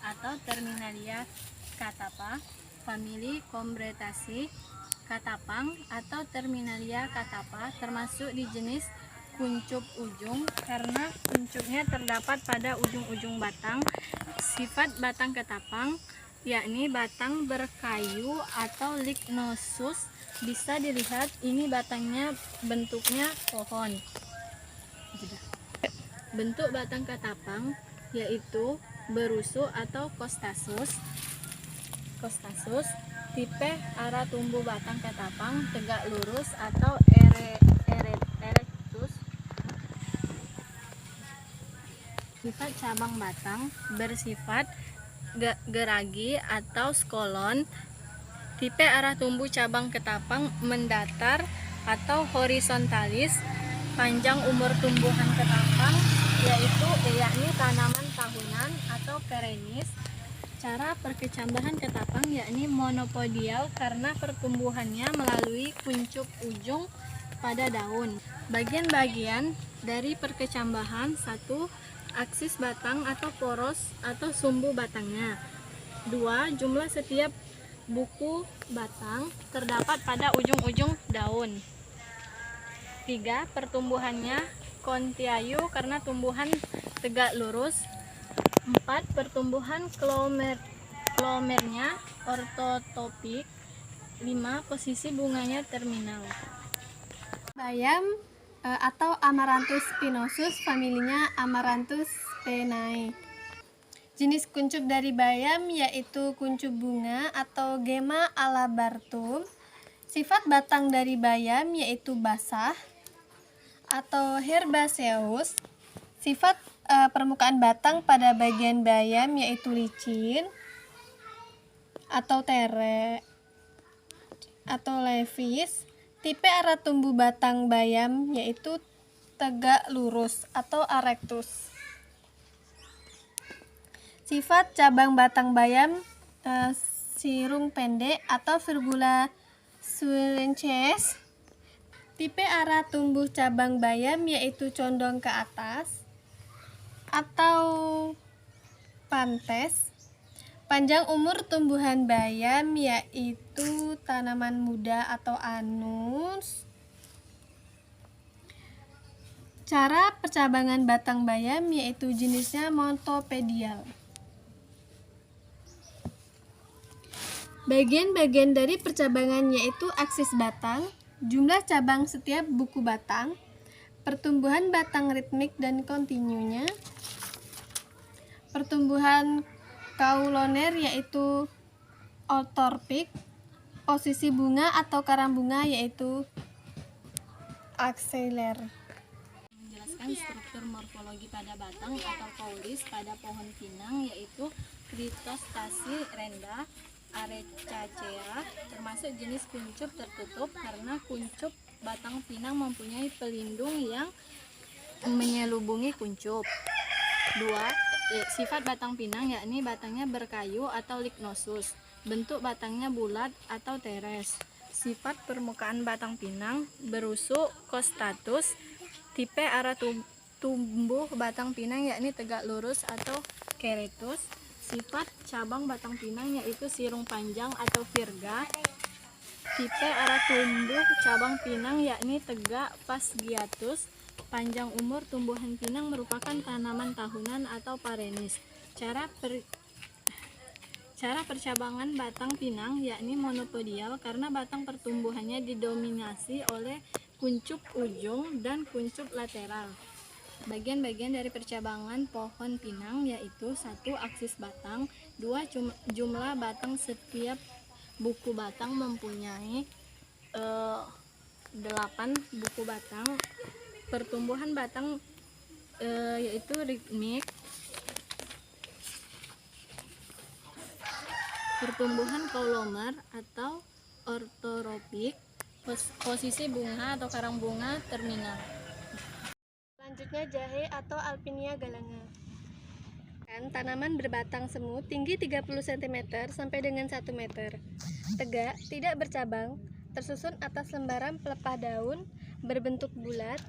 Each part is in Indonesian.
atau Terminalia catapa, famili Combretaceae, katapang atau Terminalia catapa termasuk di jenis kuncup ujung karena kuncupnya terdapat pada ujung-ujung batang. Sifat batang ketapang yakni batang berkayu atau lignosus. Bisa dilihat ini batangnya bentuknya pohon. Bentuk batang ketapang yaitu berusu atau kostasus. Tipe arah tumbuh batang ketapang tegak lurus atau erectus. Sifat cabang batang bersifat geragi atau skolon. Tipe arah tumbuh cabang ketapang mendatar atau horizontalis. Panjang umur tumbuhan ketapang yakni tanaman tahunan atau perennis. Cara perkecambahan ketapang yakni monopodial karena pertumbuhannya melalui kuncup ujung pada daun. Bagian-bagian dari perkecambahan: 1. Aksis batang atau poros atau sumbu batangnya. 2. Jumlah setiap buku batang terdapat pada ujung-ujung daun. 3. Pertumbuhannya kontiayu karena tumbuhan tegak lurus. 4. Pertumbuhan klomernya ortotopik. 5. Posisi bunganya terminal. Bayam atau Amaranthus spinosus, familinya Amaranthus penae. Jenis kuncup dari bayam yaitu kuncup bunga atau Gemma alabartum. Sifat batang dari bayam yaitu basah atau herbaceous. Sifat permukaan batang pada bagian bayam yaitu licin atau tere atau levis. Tipe arah tumbuh batang bayam yaitu tegak lurus atau erectus. Sifat cabang batang bayam sirung pendek atau Virgula suenches. Tipe arah tumbuh cabang bayam yaitu condong ke atas atau pantes. Panjang umur tumbuhan bayam yaitu tanaman muda atau anus. Cara percabangan batang bayam yaitu jenisnya monopodial. Bagian-bagian dari percabangan yaitu aksis batang, jumlah cabang setiap buku batang, pertumbuhan batang ritmik dan kontinunya, pertumbuhan kauloner yaitu eutorpik, posisi bunga atau karang bunga yaitu axiller. Menjelaskan struktur morfologi pada batang atau kaulis pada pohon pinang yaitu Cryptostaceae rendah, Arecacea, termasuk jenis kuncup tertutup karena kuncup batang pinang mempunyai pelindung yang menyelubungi kuncup. 2. Sifat batang pinang yakni batangnya berkayu atau lignosus. Bentuk batangnya bulat atau teres. Sifat permukaan batang pinang berusu costatus. Tipe arah tumbuh batang pinang yakni tegak lurus atau keretus. Sifat cabang batang pinang yaitu sirung panjang atau virga. Tipe arah tumbuh cabang pinang yakni tegak fasciatus. Panjang umur tumbuhan pinang merupakan tanaman tahunan atau perennis. Cara percabangan batang pinang yakni monopodial karena batang pertumbuhannya didominasi oleh kuncup ujung dan kuncup lateral. Bagian-bagian dari percabangan pohon pinang yaitu 1. Aksis batang. 2. Jumlah batang setiap buku batang mempunyai 8 buku batang. Pertumbuhan batang yaitu ritmik. Pertumbuhan kaulomer atau ortoropik. Posisi bunga atau karang bunga terminal. Selanjutnya jahe atau Alpinia galanga. Tanaman berbatang semu tinggi 30 cm sampai dengan 1 meter. Tegak, tidak bercabang, tersusun atas lembaran pelepah daun, berbentuk bulat,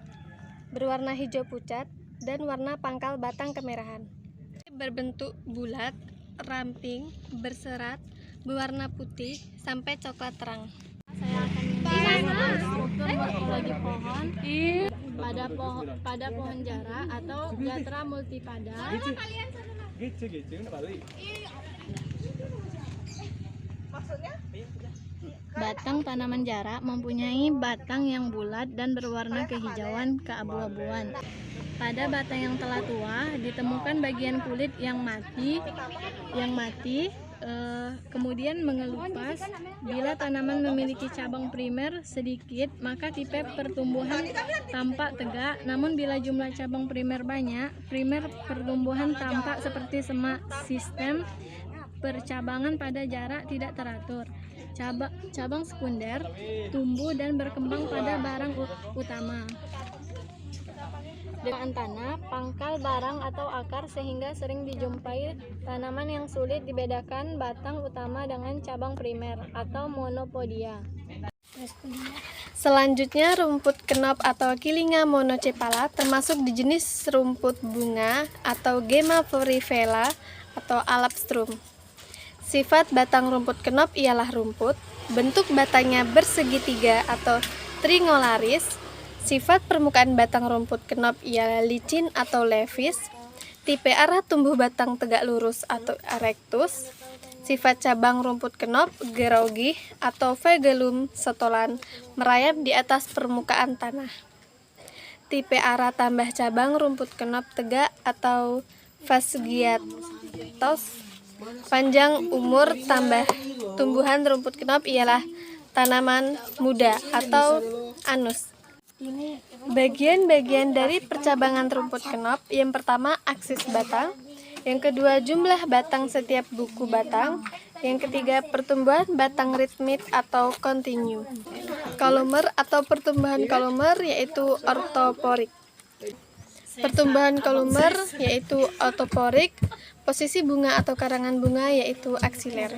berwarna hijau pucat, dan warna pangkal batang kemerahan. Berbentuk bulat, ramping, berserat, berwarna putih sampai coklat terang. Saya akan menjelaskan struktur morfologi pohon pada pohon jara atau Jatra multipada. Batang tanaman jara mempunyai batang yang bulat dan berwarna kehijauan keabu-abuan. Pada batang yang telah tua ditemukan bagian kulit yang mati, kemudian mengelupas. Bila tanaman memiliki cabang primer sedikit, maka tipe pertumbuhan tampak tegak. Namun bila jumlah cabang primer banyak, primer pertumbuhan tampak seperti semak. Sistem percabangan pada jarak tidak teratur. Cabang sekunder tumbuh dan berkembang pada barang utama. Dengan tanah, pangkal barang atau akar, sehingga sering dijumpai tanaman yang sulit dibedakan batang utama dengan cabang primer atau monopodia. Selanjutnya, rumput kenop atau Kilinga monocephala termasuk di jenis rumput bunga atau Gemma florivella atau alapstrum. Sifat batang rumput kenop ialah rumput, bentuk batangnya bersegitiga atau triangularis. Sifat permukaan batang rumput kenop ialah licin atau levis. Tipe arah tumbuh batang tegak lurus atau erectus. Sifat cabang rumput kenop gerogih atau flagellum stolan, merayap di atas permukaan tanah. Tipe arah tambah cabang rumput kenop tegak atau fasciatus. Panjang umur tambah tumbuhan rumput kenop ialah tanaman muda atau anus. Bagian-bagian dari percabangan rumput kenop, yang pertama aksis batang, yang kedua jumlah batang setiap buku batang, yang ketiga pertumbuhan batang ritmik atau kontinu. Kolumer atau pertumbuhan kolumer yaitu ortoporik. Pertumbuhan kolumer yaitu autoporik. Posisi bunga atau karangan bunga yaitu aksiler.